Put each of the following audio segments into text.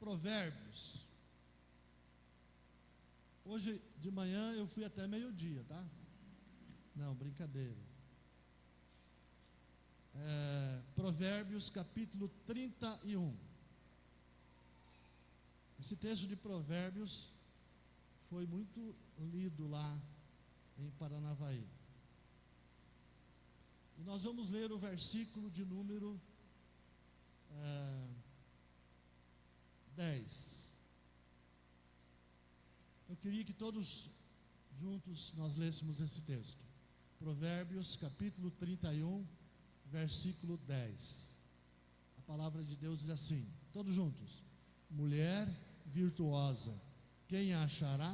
Provérbios. Hoje de manhã eu fui até meio-dia, tá? Não, brincadeira. Provérbios capítulo 31. Esse texto de Provérbios foi muito lido lá em Paranavaí. E nós vamos ler o versículo de número 10. Eu queria que todos juntos nós lêssemos esse texto. Provérbios capítulo 31, versículo 10. A palavra de Deus diz assim, todos juntos: mulher virtuosa, quem a achará?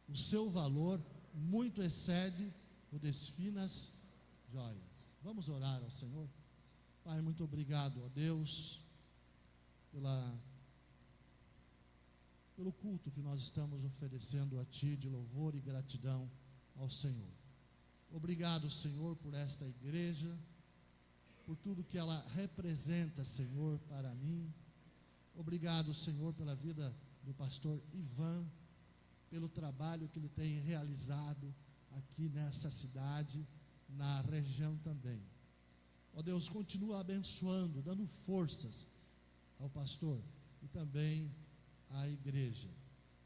O seu valor muito excede o das finas joias. Vamos orar ao Senhor. Pai, muito obrigado, ó Deus, pelo culto que nós estamos oferecendo a Ti, de louvor e gratidão ao Senhor. Obrigado, Senhor, por esta igreja, por tudo que ela representa, Senhor, para mim. Obrigado, Senhor, pela vida do pastor Ivan, pelo trabalho que ele tem realizado aqui nessa cidade, na região também. Ó Deus, continua abençoando, dando forças ao pastor e também à igreja.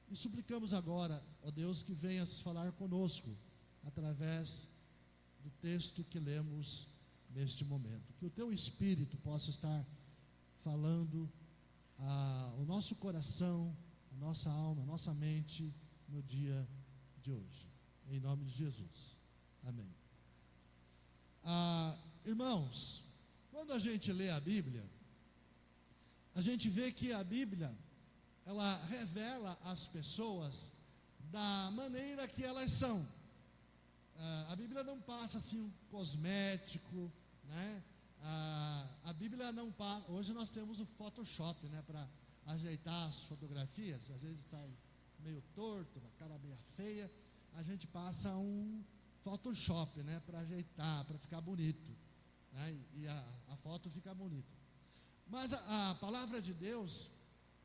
E suplicamos agora, ó Deus, que venhas falar conosco através do texto que lemos neste momento. Que o Teu Espírito possa estar falando ao nosso coração, a nossa alma, a nossa mente no dia de hoje. Em nome de Jesus. Amém. Irmãos, quando a gente lê a Bíblia, a gente vê que a Bíblia, ela revela as pessoas da maneira que elas são. A Bíblia não passa assim um cosmético, né? A Bíblia não passa. Hoje nós temos o Photoshop, né, para ajeitar as fotografias. Às vezes sai meio torto, a cara meio feia. A gente passa um Photoshop, né, para ajeitar, para ficar bonito, né? E a foto fica bonita. Mas a palavra de Deus,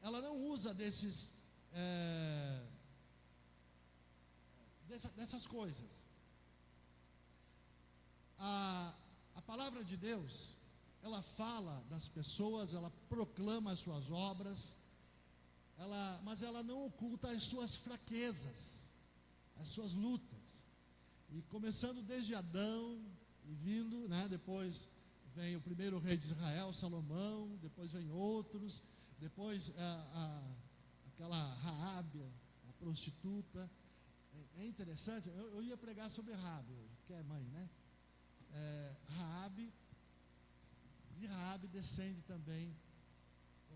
ela não usa dessas coisas. A palavra de Deus, ela fala das pessoas, ela proclama as suas obras, mas ela não oculta as suas fraquezas, as suas lutas. E começando desde Adão e vindo, né, depois vem o primeiro rei de Israel, Salomão, depois vem outros, depois aquela Raabe, a prostituta. É interessante, eu ia pregar sobre Raabe hoje, que é mãe, né? De Raabe descende também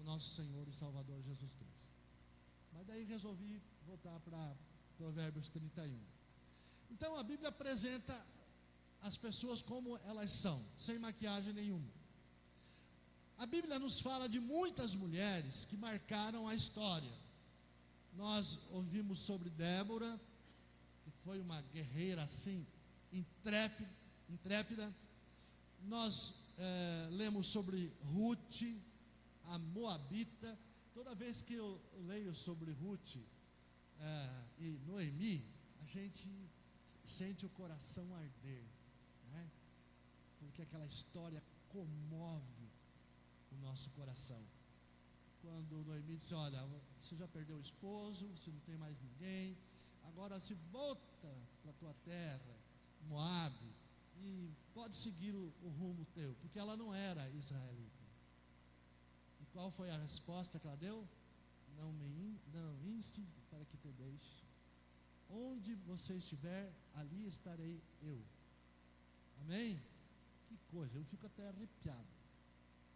o nosso Senhor e Salvador Jesus Cristo. Mas daí resolvi voltar para Provérbios 31. Então a Bíblia apresenta as pessoas como elas são, sem maquiagem nenhuma. A Bíblia nos fala de muitas mulheres que marcaram a história. Nós ouvimos sobre Débora, que foi uma guerreira assim, intrépida. Nós lemos sobre Ruth, a Moabita. Toda vez que eu leio sobre Ruth e Noemi, a gente sente o coração arder, né? Porque aquela história comove o nosso coração. Quando Noemi disse: olha, você já perdeu o esposo, você não tem mais ninguém, agora se volta para a tua terra, Moabe, e pode seguir o rumo teu, porque ela não era israelita. E qual foi a resposta que ela deu? Não inste para que te deixe. Onde você estiver, ali estarei eu. Amém? Que coisa, eu fico até arrepiado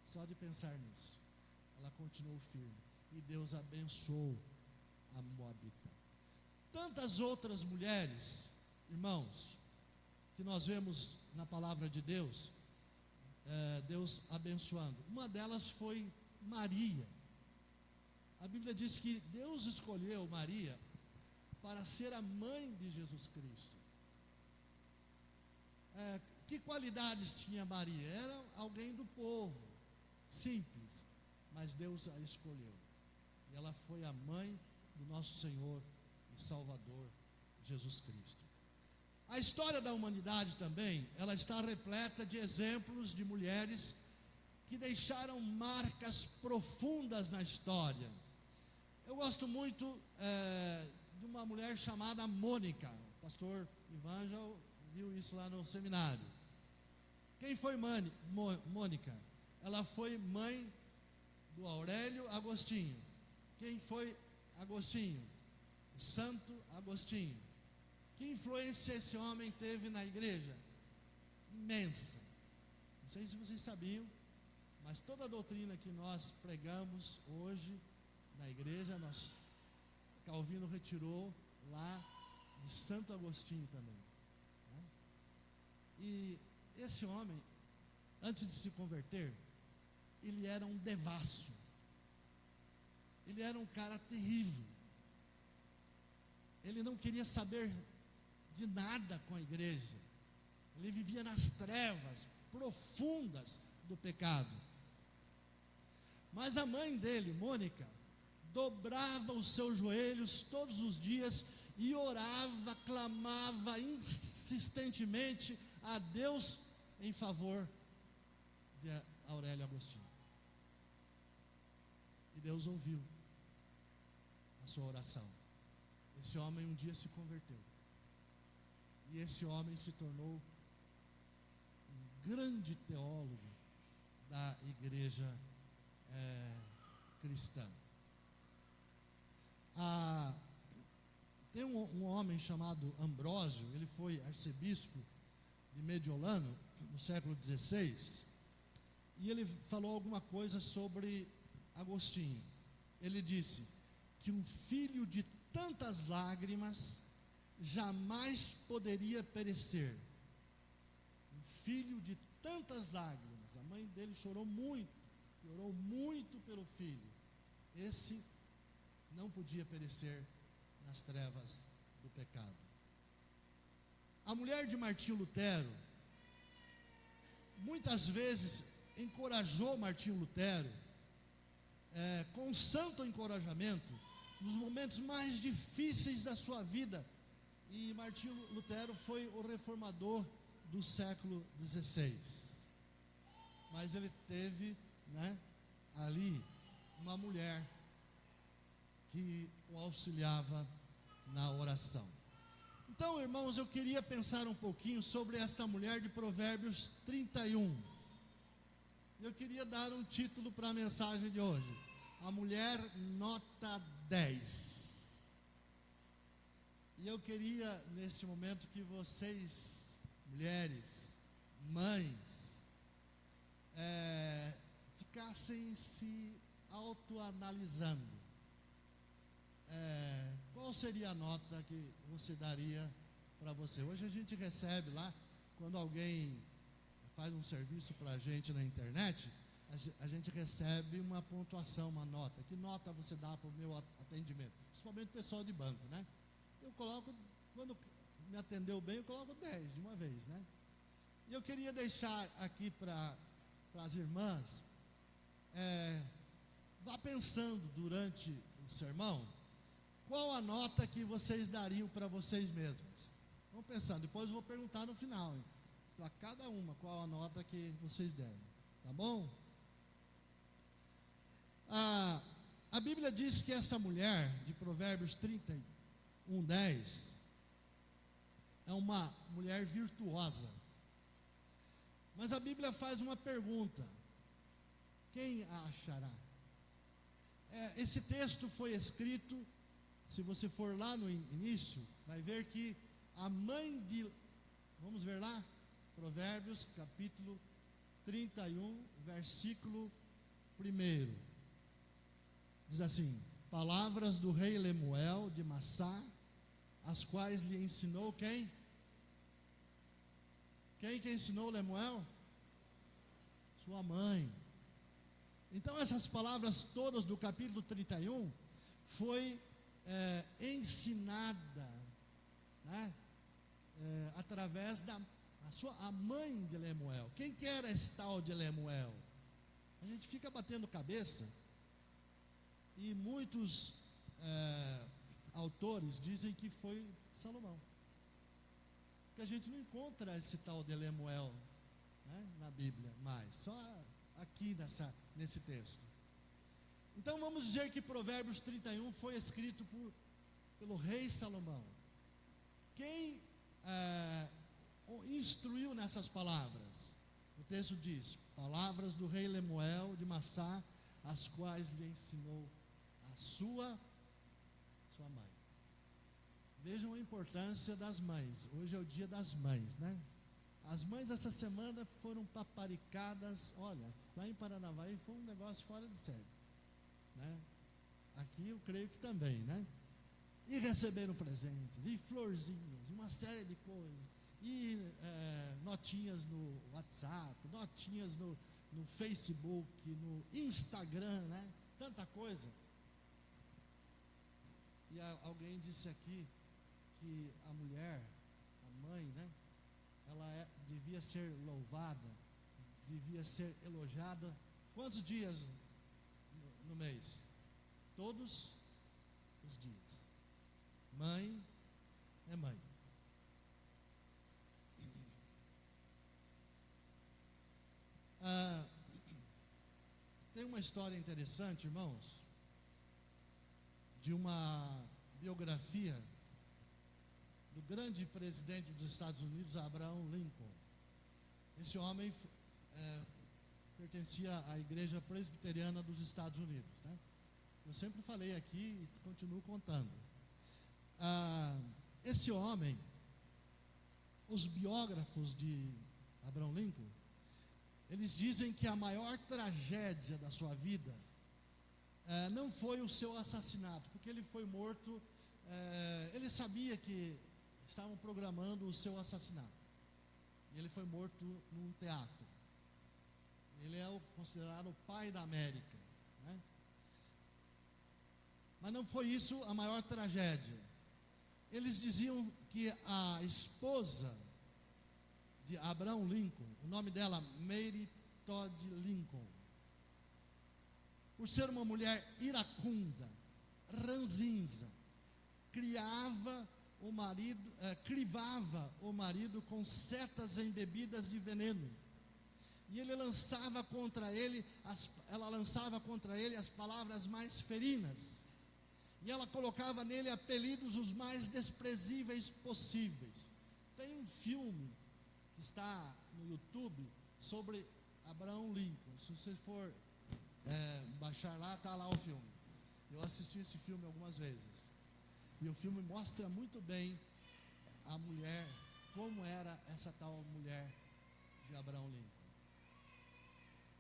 só de pensar nisso. Ela continuou firme e Deus abençoou a Moabita. Tantas outras mulheres, irmãos, que nós vemos na palavra de Deus, Deus abençoando. Uma delas foi Maria. A Bíblia diz que Deus escolheu Maria para ser a mãe de Jesus Cristo. Que qualidades tinha Maria? Era alguém do povo, simples, mas Deus a escolheu. E ela foi a mãe do nosso Senhor e Salvador Jesus Cristo. A história da humanidade também, ela está repleta de exemplos de mulheres que deixaram marcas profundas na história. Eu gosto muito de uma mulher chamada Mônica. O pastor Ivan já viu isso lá no seminário. Quem foi Mônica? Ela foi mãe do Aurélio Agostinho. Quem foi Agostinho? O Santo Agostinho. Que influência esse homem teve na igreja? Imensa. Não sei se vocês sabiam, mas toda a doutrina que nós pregamos hoje na igreja, Calvino retirou lá de Santo Agostinho também, né? E esse homem, antes de se converter, ele era um devasso. Ele era um cara terrível. Ele não queria saber de nada com a igreja. Ele vivia nas trevas profundas do pecado. Mas a mãe dele, Mônica, dobrava os seus joelhos todos os dias e orava, clamava insistentemente a Deus em favor de Aurélio Agostinho. E Deus ouviu a sua oração. Esse homem um dia se converteu. E esse homem se tornou um grande teólogo da igreja cristã. Tem um homem chamado Ambrósio, ele foi arcebispo de Mediolano no século XVI, e ele falou alguma coisa sobre Agostinho. Ele disse que um filho de tantas lágrimas jamais poderia perecer. Um filho de tantas lágrimas. A mãe dele chorou muito pelo filho. Esse não podia perecer nas trevas do pecado. A mulher de Martinho Lutero muitas vezes encorajou Martinho Lutero com santo encorajamento nos momentos mais difíceis da sua vida. E Martinho Lutero foi o reformador do século XVI. Mas ele teve, ali uma mulher que o auxiliava na oração. Então, irmãos, eu queria pensar um pouquinho sobre esta mulher de Provérbios 31. Eu queria dar um título para a mensagem de hoje: a mulher nota 10. E eu queria, neste momento, que vocês, mulheres, mães, ficassem se autoanalisando. Qual seria a nota que você daria para você? Hoje a gente recebe lá, quando alguém faz um serviço para a gente na internet, a gente recebe uma pontuação, uma nota. Que nota você dá para o meu atendimento? Principalmente o pessoal de banco, né? Eu coloco, quando me atendeu bem, eu coloco 10 de uma vez, né? E eu queria deixar aqui para as irmãs, vá pensando durante o sermão, qual a nota que vocês dariam para vocês mesmas? Vão pensando, depois eu vou perguntar no final, para cada uma, qual a nota que vocês derem, tá bom? A Bíblia diz que essa mulher, de Provérbios 31:10, é uma mulher virtuosa. Mas a Bíblia faz uma pergunta: quem a achará? Esse texto foi escrito, se você for lá no início, vai ver que a mãe de... Vamos ver lá? Provérbios, capítulo 31, versículo 1. Diz assim: palavras do rei Lemuel de Massá, as quais lhe ensinou quem? Quem que ensinou Lemuel? Sua mãe. Então essas palavras todas do capítulo 31 foi ensinada, através a mãe de Lemuel. Quem que era esse tal de Lemuel? A gente fica batendo cabeça, E muitos autores dizem que foi Salomão. Porque a gente não encontra esse tal de Lemuel, né, na Bíblia mais, só aqui nesse texto. Então vamos dizer que Provérbios 31 foi escrito pelo rei Salomão. Quem instruiu nessas palavras? O texto diz: palavras do rei Lemuel de Massá, as quais lhe ensinou a sua mãe. Vejam a importância das mães. Hoje é o dia das mães, né? As mães essa semana foram paparicadas. Olha, lá em Paranavaí foi um negócio fora de série, né? Aqui eu creio que também, né? E receberam presentes, e florzinhas, uma série de coisas, e notinhas no WhatsApp, notinhas no Facebook, no Instagram, né? Tanta coisa. E alguém disse aqui que a mulher, a mãe, né? Ela devia ser louvada, devia ser elogiada. Quantos dias no mês? Todos os dias. Mãe é mãe. Tem uma história interessante, irmãos, de uma biografia do grande presidente dos Estados Unidos, Abraham Lincoln. Esse homem pertencia à Igreja Presbiteriana dos Estados Unidos, né? Eu sempre falei aqui e continuo contando. Esse homem, os biógrafos de Abraham Lincoln, eles dizem que a maior tragédia da sua vida não foi o seu assassinato, porque ele foi morto, ele sabia que estavam programando o seu assassinato, e ele foi morto num teatro. Ele é considerado o pai da América, né? Mas não foi isso a maior tragédia. Eles diziam que a esposa de Abraham Lincoln, o nome dela, Mary Todd Lincoln, por ser uma mulher iracunda, ranzinza, crivava o marido com setas embebidas de veneno. E ela lançava contra ele as palavras mais ferinas. E ela colocava nele apelidos os mais desprezíveis possíveis. Tem um filme que está no YouTube sobre Abraham Lincoln. Se você for baixar lá, está lá o filme. Eu assisti esse filme algumas vezes. E o filme mostra muito bem a mulher, como era essa tal mulher de Abraham Lincoln.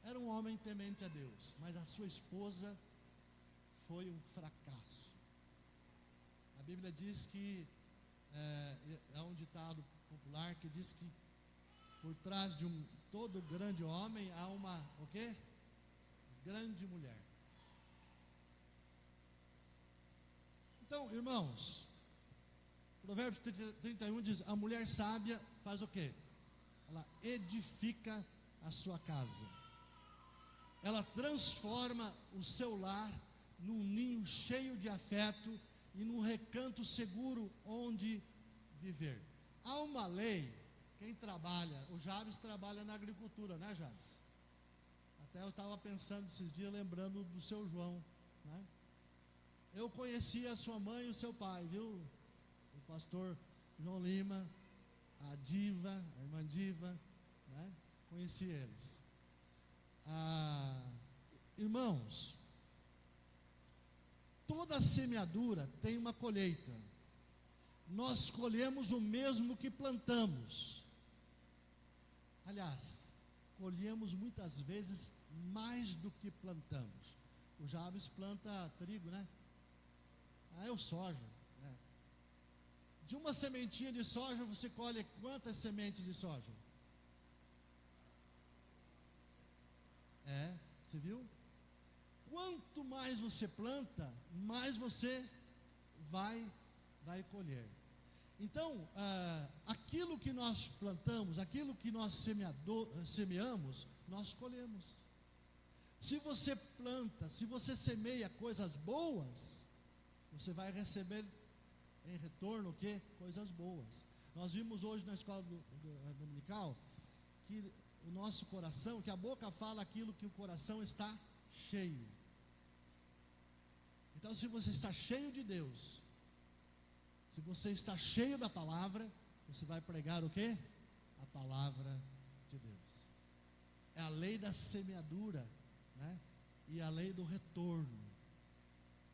Era um homem temente a Deus, mas a sua esposa foi um fracasso. A Bíblia diz que, é um ditado popular que diz que por trás de todo grande homem há uma, o quê? Grande mulher. Então, irmãos, Provérbios 31 diz: a mulher sábia faz o quê? Ela edifica a sua casa. Ela transforma o seu lar num ninho cheio de afeto e num recanto seguro onde viver. Há uma lei, quem trabalha, o Jabes trabalha na agricultura, né, Jabes? Até eu estava pensando esses dias, lembrando do seu João, né? Eu conhecia a sua mãe e o seu pai, viu? O pastor João Lima, a Diva, a irmã Diva, né? Conheci eles. Irmãos, toda semeadura tem uma colheita. Nós colhemos o mesmo que plantamos. Aliás, colhemos muitas vezes mais do que plantamos. O Jabes planta trigo, né? Eu soja, né? De uma sementinha de soja você colhe quantas sementes de soja? Você viu? Quanto mais você planta, mais você vai colher. Então, aquilo que nós plantamos, aquilo que nós semeamos, nós colhemos. Se você planta, se você semeia coisas boas, você vai receber em retorno o quê? Coisas boas. Nós vimos hoje na escola dominical que o nosso coração, que a boca fala aquilo que o coração está cheio. Então, se você está cheio de Deus, se você está cheio da palavra, você vai pregar o quê? A palavra de Deus. É a lei da semeadura, né? E a lei do retorno.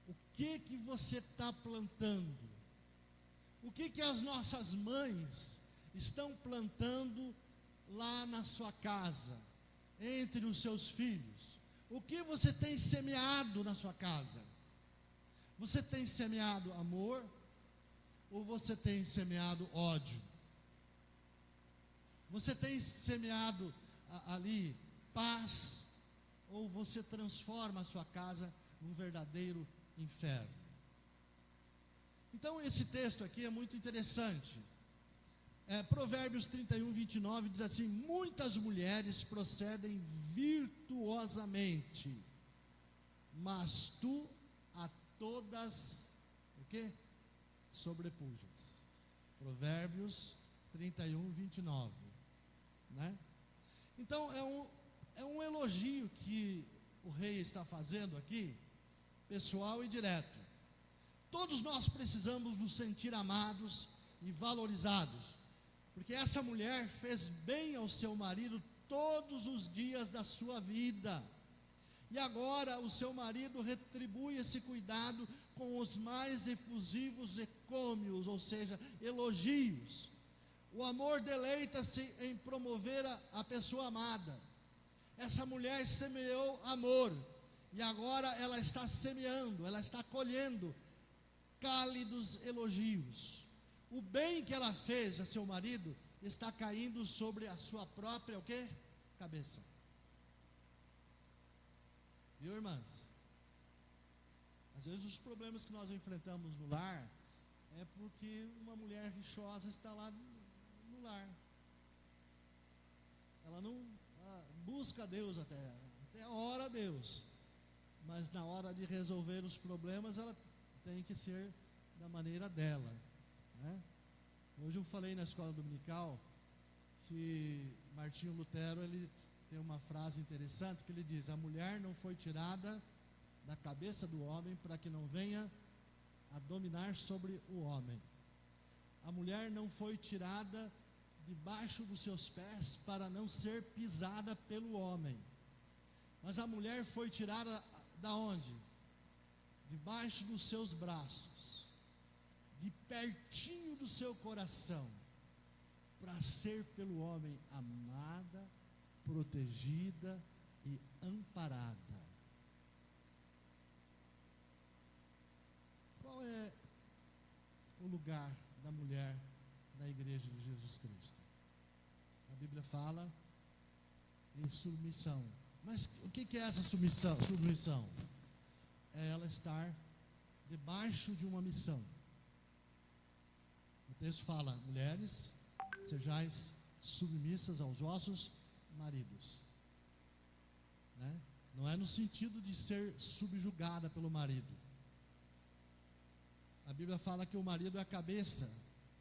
O que você está plantando? O que as nossas mães estão plantando lá na sua casa, entre os seus filhos? O que você tem semeado na sua casa? Você tem semeado amor ou você tem semeado ódio? Você tem semeado ali paz ou você transforma a sua casa num verdadeiro inferno? Então esse texto aqui é muito interessante. Provérbios 31, 29 diz assim: muitas mulheres procedem virtuosamente, mas tu a todas, o quê? Sobrepujas. Provérbios 31, 29, né? Então é um elogio que o rei está fazendo aqui, pessoal e direto. Todos nós precisamos nos sentir amados e valorizados, porque essa mulher fez bem ao seu marido todos os dias da sua vida, e agora o seu marido retribui esse cuidado com os mais efusivos ecômios, ou seja, elogios. O amor deleita-se em promover a pessoa amada. Essa mulher semeou amor, e agora ela está semeando, ela está colhendo cálidos elogios. O bem que ela fez a seu marido está caindo sobre a sua própria o quê? Cabeça. Viu, irmãs? Às vezes os problemas que nós enfrentamos no lar é porque uma mulher rixosa está lá no lar. Ela não busca Deus até ora a Deus, mas na hora de resolver os problemas ela tem que ser da maneira dela, né? Hoje eu falei na escola dominical que Martinho Lutero, ele tem uma frase interessante que ele diz: a mulher não foi tirada da cabeça do homem para que não venha a dominar sobre o homem. A mulher não foi tirada debaixo dos seus pés para não ser pisada pelo homem, mas a mulher foi tirada da onde? Debaixo dos seus braços, de pertinho do seu coração, para ser pelo homem amada, protegida e amparada. Qual é o lugar da mulher da igreja de Jesus Cristo? A Bíblia fala em submissão. Mas o que é essa submissão? É ela estar debaixo de uma missão. O texto fala: mulheres, sejais submissas aos vossos maridos, né? Não é no sentido de ser subjugada pelo marido. A Bíblia fala que o marido é a cabeça,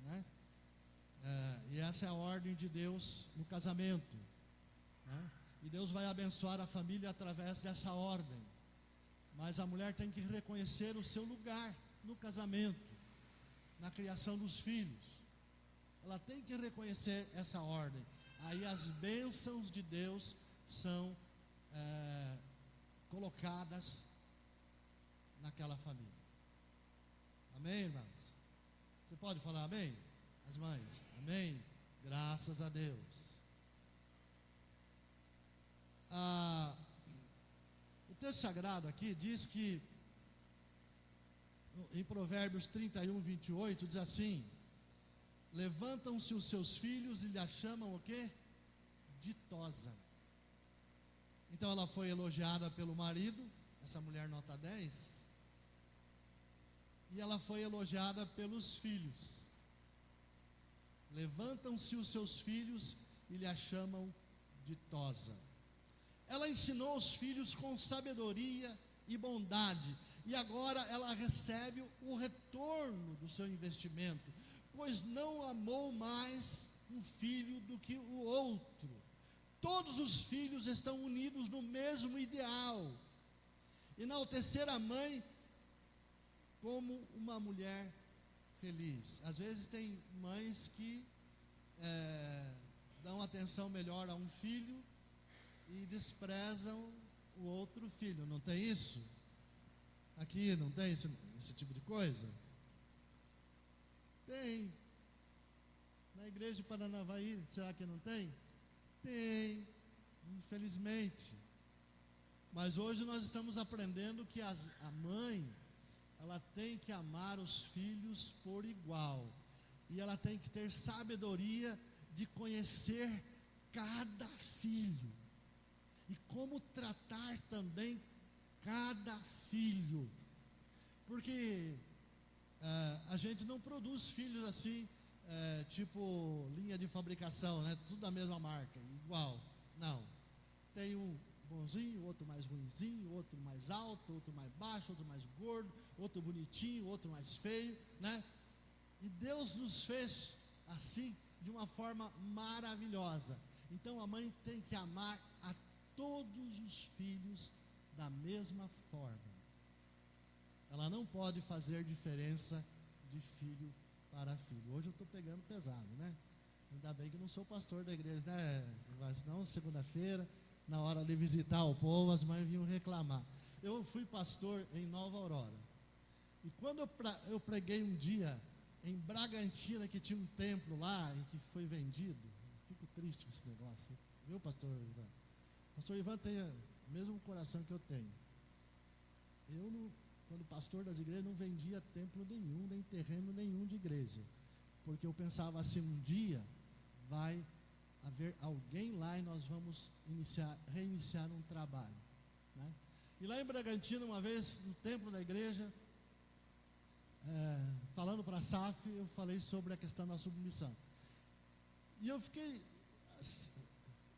né? E essa é a ordem de Deus no casamento, né? E Deus vai abençoar a família através dessa ordem. Mas a mulher tem que reconhecer o seu lugar no casamento, na criação dos filhos. Ela tem que reconhecer essa ordem. Aí as bênçãos de Deus são colocadas naquela família. Amém, irmãos? Você pode falar amém? As mães, amém? Graças a Deus. O texto sagrado aqui diz que, em Provérbios 31, 28, diz assim: levantam-se os seus filhos e lhe chamam o quê? Ditosa. Então ela foi elogiada pelo marido, essa mulher nota 10, e ela foi elogiada pelos filhos. Levantam-se os seus filhos e lhe chamam ditosa. ela ensinou os filhos com sabedoria e bondade, e agora ela recebe o retorno do seu investimento, pois não amou mais um filho do que o outro. Todos os filhos estão unidos no mesmo ideal. Enaltecer a mãe como uma mulher feliz. Às vezes tem mães que dão atenção melhor a um filho e desprezam o outro filho. Não tem isso? Aqui não tem esse tipo de coisa? Tem. Na igreja de Paranavaí, será que não tem? Tem, infelizmente. Mas hoje nós estamos aprendendo que a mãe, ela tem que amar os filhos por igual. E ela tem que ter sabedoria de conhecer cada filho. E como tratar também cada filho. Porque a gente não produz filhos assim, tipo linha de fabricação, né? Tudo da mesma marca, igual. Não. Tem um bonzinho, outro mais ruinzinho, outro mais alto, outro mais baixo, outro mais gordo, outro bonitinho, outro mais feio, né? E Deus nos fez assim, de uma forma maravilhosa. Então a mãe tem que amar a todos os filhos da mesma forma. Ela não pode fazer diferença de filho para filho. Hoje eu estou pegando pesado, né? Ainda bem que não sou pastor da igreja, né? Senão, segunda-feira, na hora de visitar o povo, as mães vinham reclamar. Eu fui pastor em Nova Aurora. E quando eu preguei um dia em Bragantina, que tinha um templo lá e que foi vendido, fico triste com esse negócio, viu, pastor Ivan? Pastor Ivan tem o mesmo coração que eu tenho. Eu, quando pastor das igrejas, não vendia templo nenhum, nem terreno nenhum de igreja, porque eu pensava assim, um dia vai haver alguém lá e nós vamos reiniciar um trabalho, né? E lá em Bragantina, uma vez, no templo da igreja, falando para a SAF, eu falei sobre a questão da submissão. E eu fiquei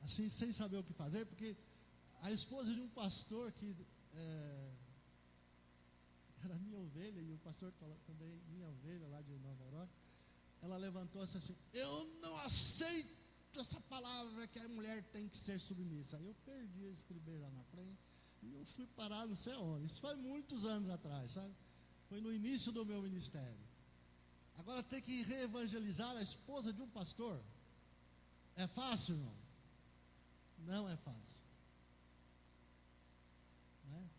assim, sem saber o que fazer, porque a esposa de um pastor que era minha ovelha, e o pastor também, minha ovelha lá de Nova Aurora, ela levantou-se assim: eu não aceito essa palavra que a mulher tem que ser submissa. Aí eu perdi a estribeira lá na frente, e eu fui parar não sei onde. Isso foi muitos anos atrás, sabe? Foi no início do meu ministério. Agora ter que reevangelizar a esposa de um pastor, é fácil, irmão? Não é fácil, né?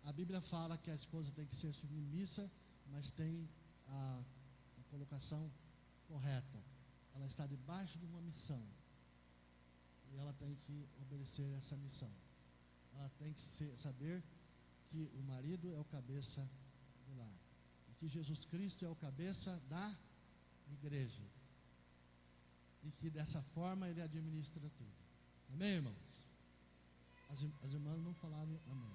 A Bíblia fala que a esposa tem que ser submissa, mas tem a colocação correta. Ela está debaixo de uma missão, e ela tem que obedecer essa missão. Ela tem que saber que o marido é o cabeça do lar, e que Jesus Cristo é o cabeça da igreja, e que dessa forma ele administra tudo. Amém, irmãos? As irmãs não falaram amém.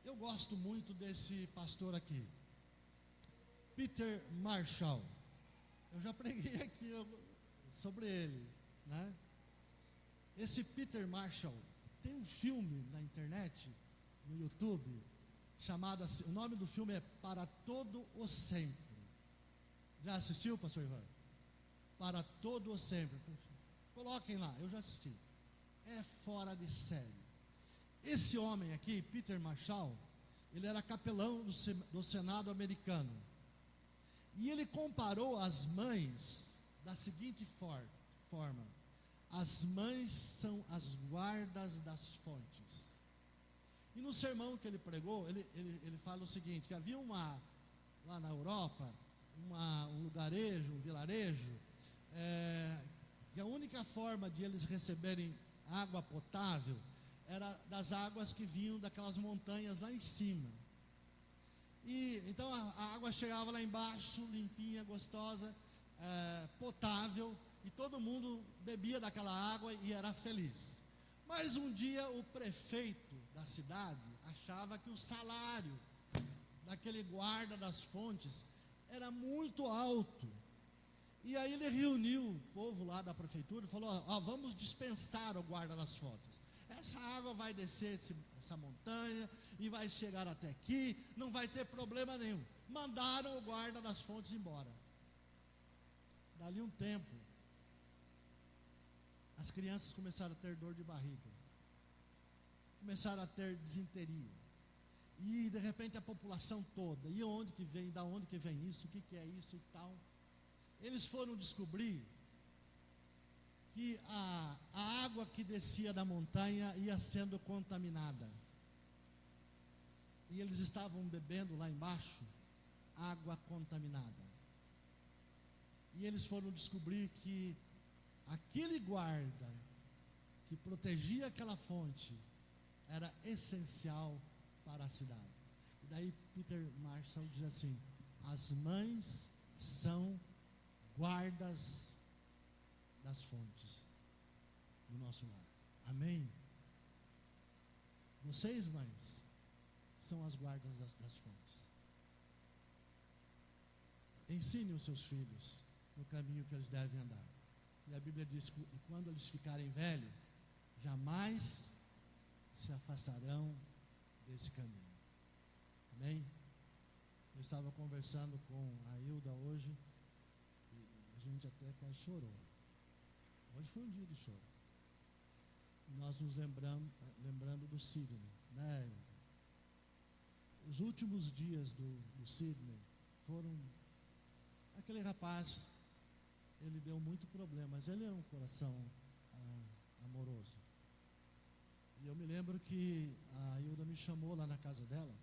Eu gosto muito desse pastor aqui, Peter Marshall. Eu já preguei aqui sobre ele, né? Esse Peter Marshall tem um filme na internet, no YouTube, chamado assim, o nome do filme é Para Todo o Sempre. Já assistiu, pastor Ivan? Para Todo o Sempre. Coloquem lá, eu já assisti. É fora de série. Esse homem aqui, Peter Marshall, ele era capelão do Senado americano. E ele comparou as mães da seguinte forma: as mães são as guardas das fontes. E no sermão que ele pregou, ele fala o seguinte: que havia lá na Europa, um lugarejo, um vilarejo, que a única forma de eles receberem água potável era das águas que vinham daquelas montanhas lá em cima. E então a água chegava lá embaixo, limpinha, gostosa, potável, e todo mundo bebia daquela água e era feliz. Mas um dia o prefeito da cidade achava que o salário daquele guarda das fontes era muito alto, E aí ele reuniu o povo lá da prefeitura e falou: ó, vamos dispensar o guarda das fontes. Essa água vai descer essa montanha e vai chegar até aqui, não vai ter problema nenhum. Mandaram o guarda das fontes embora. Dali um tempo, as crianças começaram a ter dor de barriga, começaram a ter disenteria. E de repente a população toda, e onde que vem, da onde que vem isso, o que é isso e tal. Eles foram descobrir que a água que descia da montanha ia sendo contaminada. E eles estavam bebendo lá embaixo água contaminada. E eles foram descobrir que aquele guarda que protegia aquela fonte era essencial para a cidade. E daí Peter Marshall diz assim: as mães são guardas das fontes do nosso lar. Amém? Vocês, mães, são as guardas das fontes. Ensine os seus filhos no caminho que eles devem andar. E a Bíblia diz que quando eles ficarem velhos, jamais se afastarão desse caminho. Amém? Eu estava conversando com a Hilda hoje, e a gente até quase chorou. Hoje foi um dia de choro. E nós nos lembrando do Sidney, né, Hilda? Os últimos dias do Sidney foram... Aquele rapaz, ele deu muito problema, mas ele é um coração amoroso. E eu me lembro que a Hilda me chamou lá na casa dela.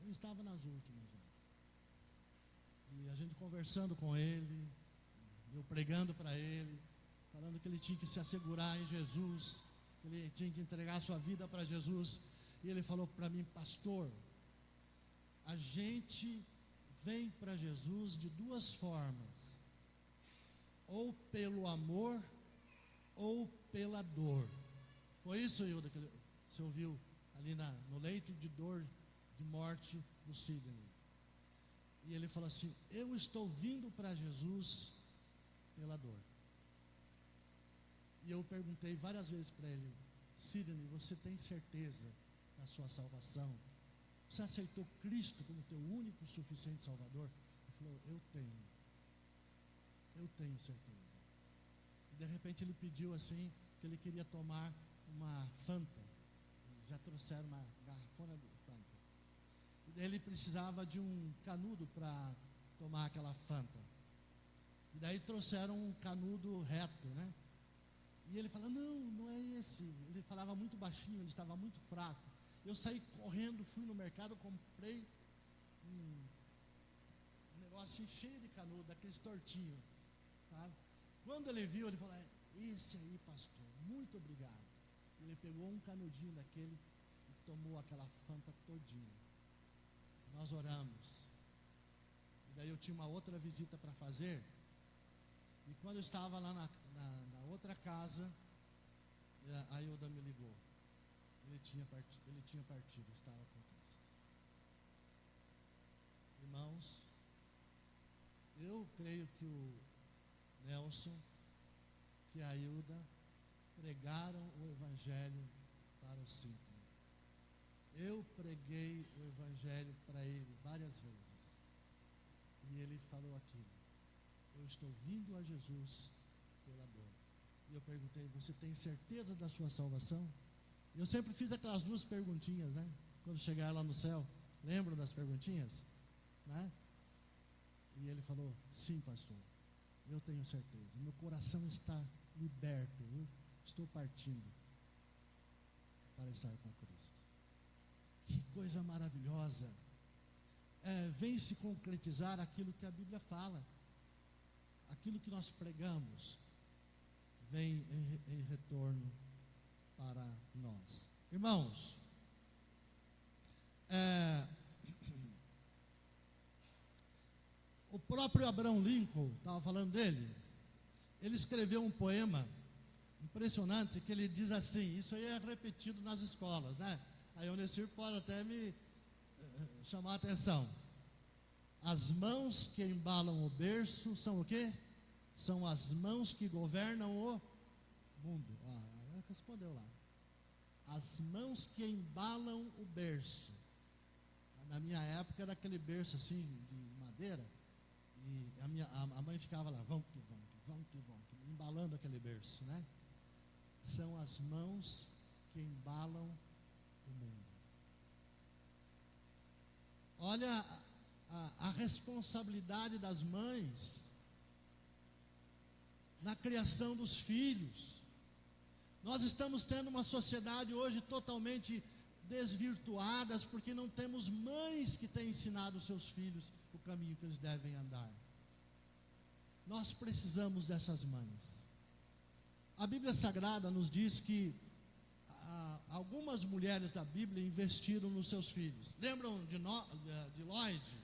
Eu estava nas últimas já. E a gente conversando com ele, eu pregando para ele, falando que ele tinha que se assegurar em Jesus, que ele tinha que entregar a sua vida para Jesus. E ele falou para mim: pastor, a gente vem para Jesus de duas formas: ou pelo amor, ou pela dor. Foi isso, Hilda, que você ouviu ali no leito de dor, de morte do Sidney. E ele falou assim: eu estou vindo para Jesus pela dor. E eu perguntei várias vezes para ele: Sidney, você tem certeza da sua salvação? Você aceitou Cristo como teu único e suficiente Salvador? Ele falou: eu tenho certeza. E de repente ele pediu assim, que ele queria tomar uma Fanta. Já trouxeram uma garrafona de Fanta. E daí ele precisava de um canudo para tomar aquela Fanta. E daí trouxeram um canudo reto, né? E ele falou: não é esse. Ele falava muito baixinho, ele estava muito fraco. Eu saí correndo, fui no mercado, comprei um negócio cheio de canudo, daqueles tortinhos, sabe? Quando ele viu, ele falou: esse aí, pastor, muito obrigado. Ele pegou um canudinho daquele e tomou aquela Fanta todinha. Nós oramos. E daí eu tinha uma outra visita para fazer. E quando eu estava lá na outra casa, a Hilda me ligou. Ele tinha partido, estava com Cristo. Irmãos, eu creio que o Nelson, que a Hilda pregaram o Evangelho para o Sidney. Eu preguei o Evangelho para ele várias vezes. E ele falou aquilo: eu estou vindo a Jesus pela dor. E eu perguntei: você tem certeza da sua salvação? Eu sempre fiz aquelas duas perguntinhas, né? Quando chegar lá no céu, lembram das perguntinhas? Né? E ele falou: sim, pastor, eu tenho certeza. Meu coração está liberto, eu estou partindo para estar com Cristo. Que coisa maravilhosa! Vem se concretizar aquilo que a Bíblia fala, aquilo que nós pregamos, vem em retorno para nós. Irmãos, o próprio Abraham Lincoln, estava falando dele, ele escreveu um poema impressionante, que ele diz assim, isso aí é repetido nas escolas, né? Aí o Necir pode até me chamar a atenção. As mãos que embalam o berço são o quê? São as mãos que governam o mundo. Ela respondeu lá. As mãos que embalam o berço. Na minha época era aquele berço assim, de madeira, e a mãe ficava lá, vão que vão, embalando aquele berço, né? São as mãos que embalam o mundo. Olha a responsabilidade das mães na criação dos filhos. Nós estamos tendo uma sociedade hoje totalmente desvirtuadas, porque não temos mães que têm ensinado os seus filhos o caminho que eles devem andar. Nós precisamos dessas mães. A Bíblia Sagrada nos diz que algumas mulheres da Bíblia investiram nos seus filhos. Lembram de Lloyd?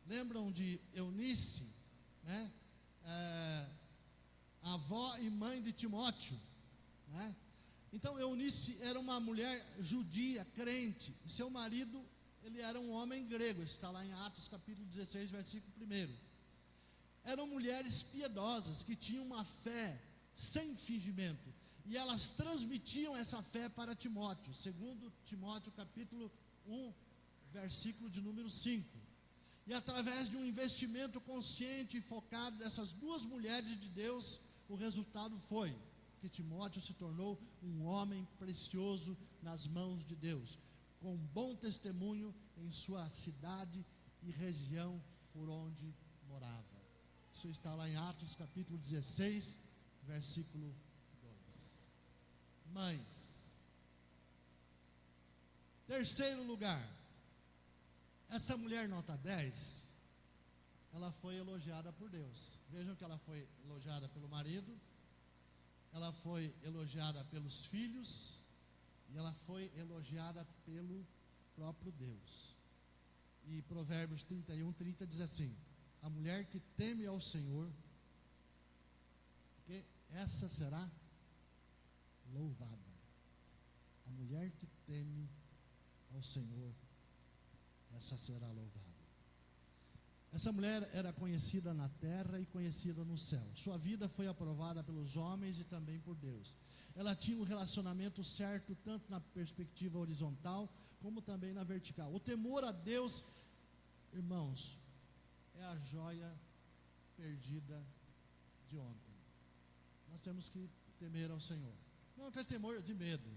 Lembram de Eunice, né? Avó e mãe de Timóteo, né? Então Eunice era uma mulher judia, crente, e seu marido, ele era um homem grego. Isso está lá em Atos capítulo 16, versículo 1. Eram mulheres piedosas, que tinham uma fé sem fingimento, e elas transmitiam essa fé para Timóteo, segundo Timóteo capítulo 1, versículo de número 5. E através de um investimento consciente e focado dessas duas mulheres de Deus, o resultado foi que Timóteo se tornou um homem precioso nas mãos de Deus, com bom testemunho em sua cidade e região por onde morava. Isso está lá em Atos capítulo 16, versículo 2. Mães. Terceiro lugar, essa mulher nota 10, ela foi elogiada por Deus. Vejam que ela foi elogiada pelo marido, ela foi elogiada pelos filhos, e ela foi elogiada pelo próprio Deus. E Provérbios 31:30 diz assim: a mulher que teme ao Senhor, porque essa será louvada. A mulher que teme ao Senhor, essa será louvada. Essa mulher era conhecida na terra e conhecida no céu. Sua vida foi aprovada pelos homens e também por Deus. Ela tinha um relacionamento certo, tanto na perspectiva horizontal, como também na vertical. O temor a Deus, irmãos, é a joia perdida de ontem. Nós temos que temer ao Senhor. Não é temor de medo,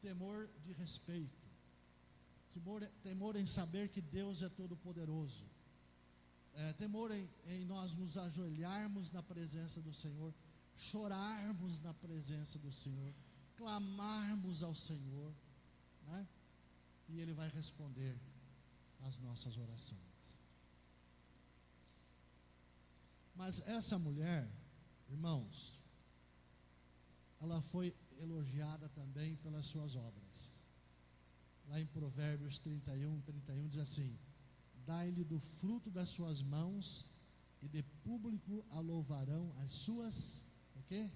temor de respeito. Temor em saber que Deus é todo-poderoso. Temor em nós nos ajoelharmos na presença do Senhor, chorarmos na presença do Senhor, clamarmos ao Senhor, né? E Ele vai responder às nossas orações. Mas essa mulher, irmãos, ela foi elogiada também pelas suas obras. Lá em Provérbios 31 diz assim: dai-lhe do fruto das suas mãos, e de público a louvarão as suas, o quê?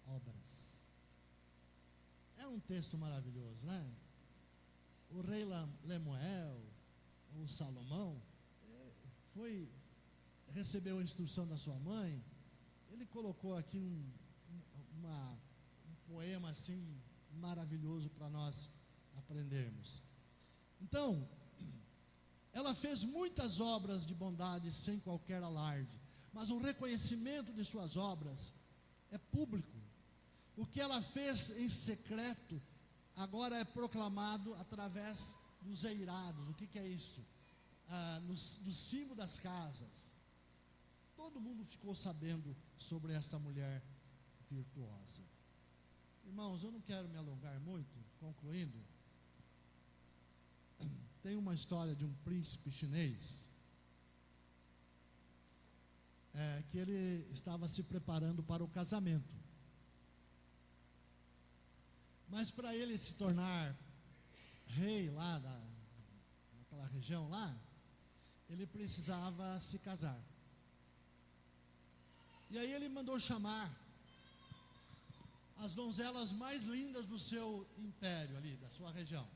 Obras. É um texto maravilhoso, né? O rei Lemuel, ou Salomão, recebeu a instrução da sua mãe. Ele colocou aqui um poema assim maravilhoso para nós aprendermos. Então, ela fez muitas obras de bondade sem qualquer alarde, mas o reconhecimento de suas obras é público. O que ela fez em secreto agora é proclamado através dos eirados. O que é isso? No cimo das casas. Todo mundo ficou sabendo sobre essa mulher virtuosa. Irmãos, eu não quero me alongar muito, concluindo. Tem uma história de um príncipe chinês, que ele estava se preparando para o casamento. Mas para ele se tornar rei lá naquela região lá, ele precisava se casar. E aí ele mandou chamar as donzelas mais lindas do seu império ali, da sua região.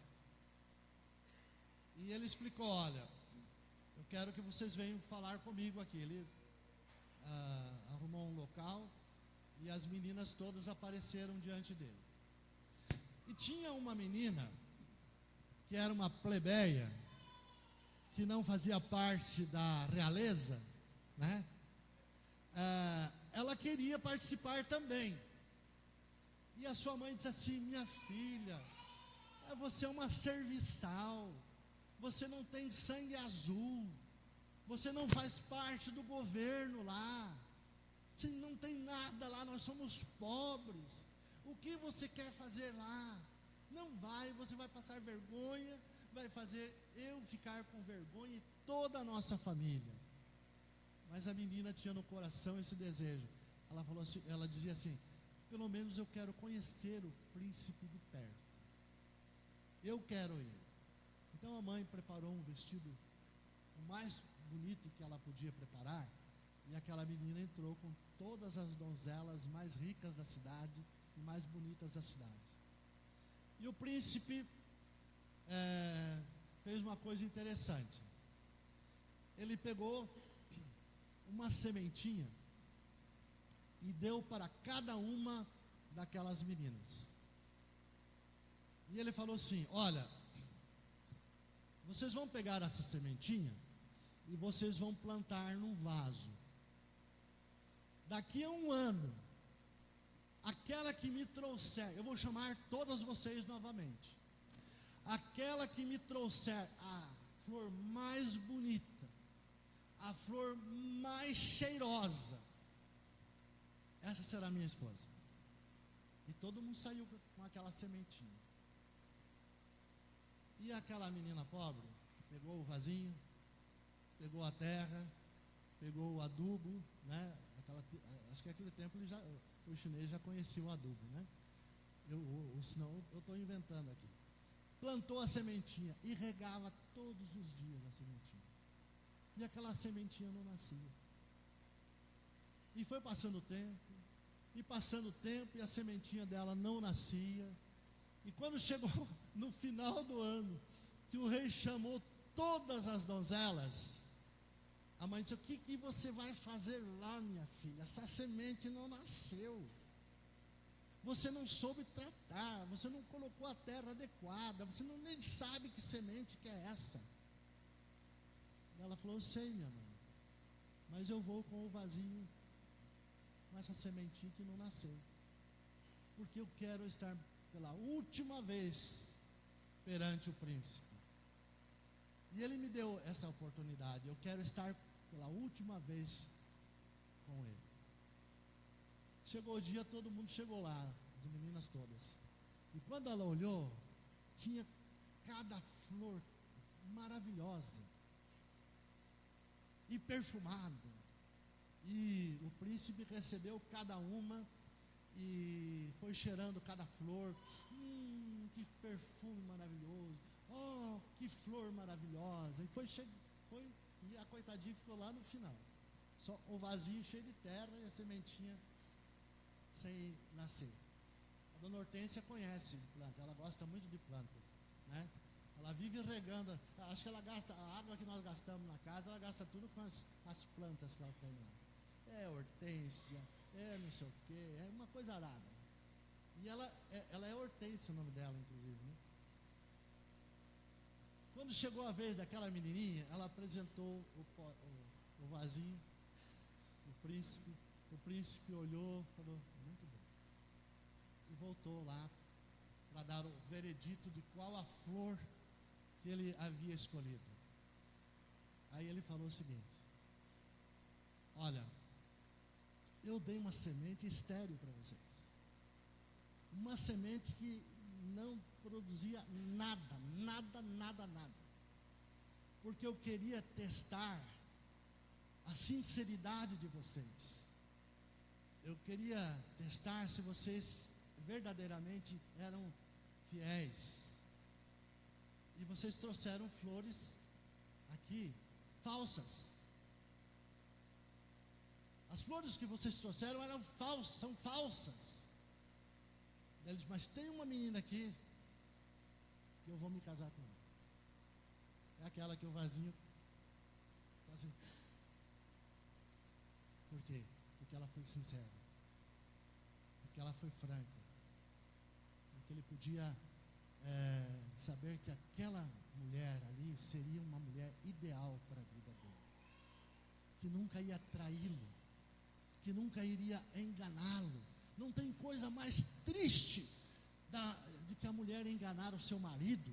E ele explicou: olha, eu quero que vocês venham falar comigo aqui. Ele arrumou um local e as meninas todas apareceram diante dele. E tinha uma menina que era uma plebeia, que não fazia parte da realeza, né? Ela queria participar também. E a sua mãe disse assim: minha filha, você é uma serviçal, você não tem sangue azul, você não faz parte do governo lá, você não tem nada lá, nós somos pobres, o que você quer fazer lá? Não vai, você vai passar vergonha, vai fazer eu ficar com vergonha e toda a nossa família. Mas a menina tinha no coração esse desejo. Ela falou assim, ela dizia assim: pelo menos eu quero conhecer o príncipe de perto, eu quero ele. Então a mãe preparou um vestido, o mais bonito que ela podia preparar, e aquela menina entrou com todas as donzelas mais ricas da cidade e mais bonitas da cidade. E o príncipe fez uma coisa interessante. Ele pegou uma sementinha e deu para cada uma daquelas meninas. E ele falou assim: olha, vocês vão pegar essa sementinha e vocês vão plantar num vaso. Daqui a um ano, aquela que me trouxer, eu vou chamar todas vocês novamente, aquela que me trouxer a flor mais bonita, a flor mais cheirosa, essa será minha esposa. E todo mundo saiu com aquela sementinha. E aquela menina pobre pegou o vasinho, pegou a terra, pegou o adubo, né? Acho que naquele tempo o chinês já conhecia o adubo, né? Senão eu estou inventando aqui. Plantou a sementinha e regava todos os dias a sementinha. E aquela sementinha não nascia. E foi passando o tempo, e a sementinha dela não nascia. E quando chegou no final do ano, que o rei chamou todas as donzelas, a mãe disse: o que você vai fazer lá, minha filha? Essa semente não nasceu. Você não soube tratar, você não colocou a terra adequada, você nem sabe que semente que é essa. Ela falou: eu sei, minha mãe, mas eu vou com o vasinho, com essa sementinha que não nasceu, porque eu quero estar pela última vez perante o príncipe. E ele me deu essa oportunidade, eu quero estar pela última vez com ele. Chegou o dia, todo mundo chegou lá, as meninas todas. E quando ela olhou, tinha cada flor maravilhosa e perfumada. E o príncipe recebeu cada uma e foi cheirando cada flor. Que perfume maravilhoso! Oh, que flor maravilhosa! E a coitadinha ficou lá no final, só o vasinho cheio de terra e a sementinha sem nascer. A dona Hortência conhece planta, ela gosta muito de planta, né? Ela vive regando, acho que ela gasta, a água que nós gastamos na casa, ela gasta tudo com as plantas que ela tem lá. É hortênsia, é não sei o que, é uma coisa arada. E ela é Hortência o nome dela, inclusive, né? Quando chegou a vez daquela menininha, ela apresentou o vasinho, o príncipe olhou, falou: muito bom. E voltou lá para dar o veredito de qual a flor que ele havia escolhido. Aí ele falou o seguinte: olha, eu dei uma semente estéril para vocês, uma semente que não produzia nada, porque eu queria testar a sinceridade de vocês. Eu queria testar se vocês verdadeiramente eram fiéis. E vocês trouxeram flores aqui falsas. As flores que vocês trouxeram eram falsas, são falsas. Ele disse: mas tem uma menina aqui que eu vou me casar com ela. É aquela que o vasinho Quase. Por quê? Porque ela foi sincera. Porque ela foi franca. Porque ele podia saber que aquela mulher ali seria uma mulher ideal para a vida dele. Que nunca ia traí-lo. Que nunca iria enganá-lo. Não tem coisa mais triste de que a mulher enganar o seu marido.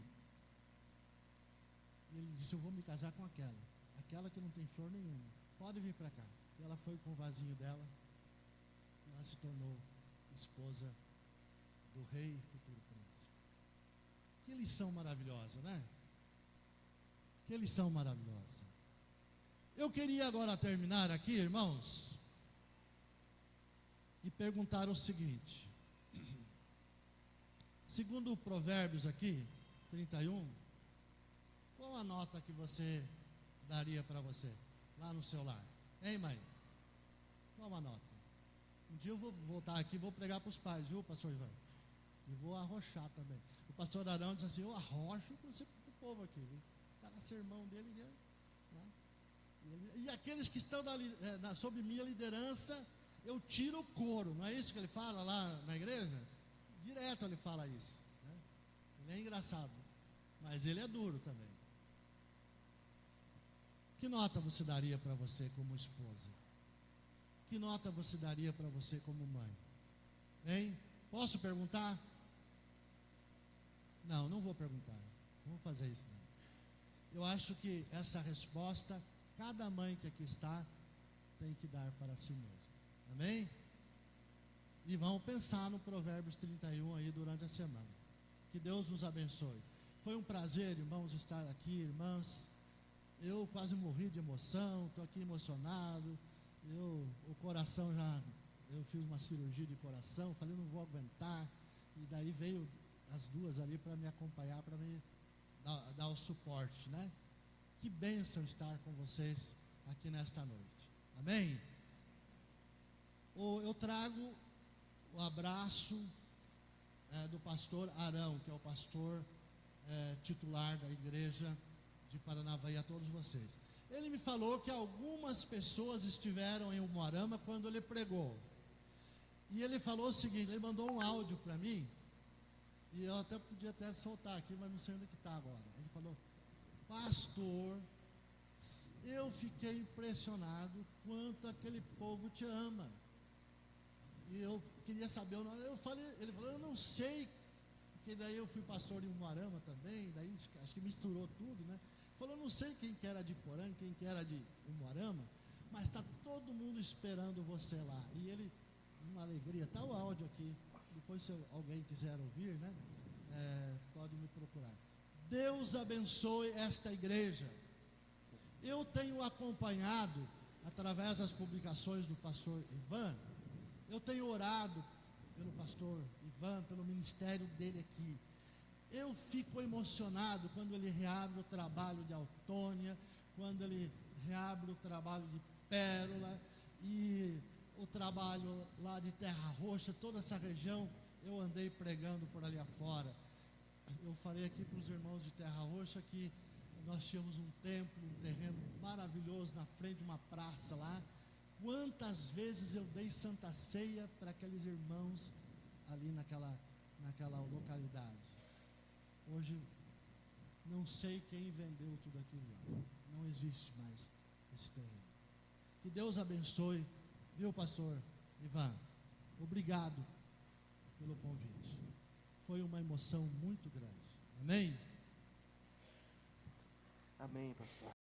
E ele disse: eu vou me casar com aquela que não tem flor nenhuma, pode vir para cá. E ela foi com o vasinho dela, e ela se tornou esposa do rei futuro príncipe. Que lição maravilhosa, né? Que lição maravilhosa. Eu queria agora terminar aqui, irmãos, e perguntar o seguinte: segundo o Provérbios aqui, 31, qual a nota que você daria para você, lá no seu lar? Hein, mãe? Qual a nota? Um dia eu vou voltar aqui e vou pregar para os pais, viu, pastor Ivan? E vou arrochar também. O pastor Arão disse assim: eu arrocho para o povo aqui, viu? Cada sermão dele, né? E aqueles que estão sob minha liderança, eu tiro o couro. Não é isso que ele fala lá na igreja? Direto ele fala isso, né? Ele é engraçado, mas ele é duro também. Que nota você daria para você como esposa? Que nota você daria para você como mãe? Hein? Posso perguntar? Não, não vou perguntar. Não vou fazer isso não. Eu acho que essa resposta, cada mãe que aqui está, tem que dar para si mesma. Amém? E vamos pensar no Provérbios 31 aí durante a semana. Que Deus nos abençoe. Foi um prazer, irmãos, estar aqui, irmãs. Eu quase morri de emoção, estou aqui emocionado. O coração eu fiz uma cirurgia de coração, falei, não vou aguentar. E daí veio as duas ali para me acompanhar, para me dar o suporte, né? Que bênção estar com vocês aqui nesta noite. Amém? Eu trago o abraço do pastor Arão, que é o pastor titular da igreja de Paranavaí, a todos vocês. Ele me falou que algumas pessoas estiveram em Umuarama quando ele pregou. E ele falou o seguinte, ele mandou um áudio para mim, e eu podia até soltar aqui, mas não sei onde que está agora. Ele falou: pastor, eu fiquei impressionado quanto aquele povo te ama. E eu queria saber o nome. Ele falou: eu não sei, porque daí eu fui pastor em Umuarama também, daí acho que misturou tudo, né? Falou: não sei quem que era de Porã, quem que era de Umuarama, mas está todo mundo esperando você lá. E ele, uma alegria, está o áudio aqui, depois se alguém quiser ouvir, né, pode me procurar. Deus abençoe esta igreja. Eu tenho acompanhado, através das publicações do pastor Ivan, eu tenho orado pelo pastor Ivan, pelo ministério dele aqui. Eu fico emocionado quando ele reabre o trabalho de Autônia, quando ele reabre o trabalho de Pérola e o trabalho lá de Terra Roxa, toda essa região. Eu andei pregando por ali afora. Eu falei aqui para os irmãos de Terra Roxa que nós tínhamos um templo, um terreno maravilhoso na frente de uma praça lá. Quantas vezes eu dei santa ceia para aqueles irmãos ali naquela localidade. Hoje, não sei quem vendeu tudo aquilo lá. Não existe mais esse terreno. Que Deus abençoe, viu, pastor Ivan? Obrigado pelo convite. Foi uma emoção muito grande. Amém? Amém, pastor.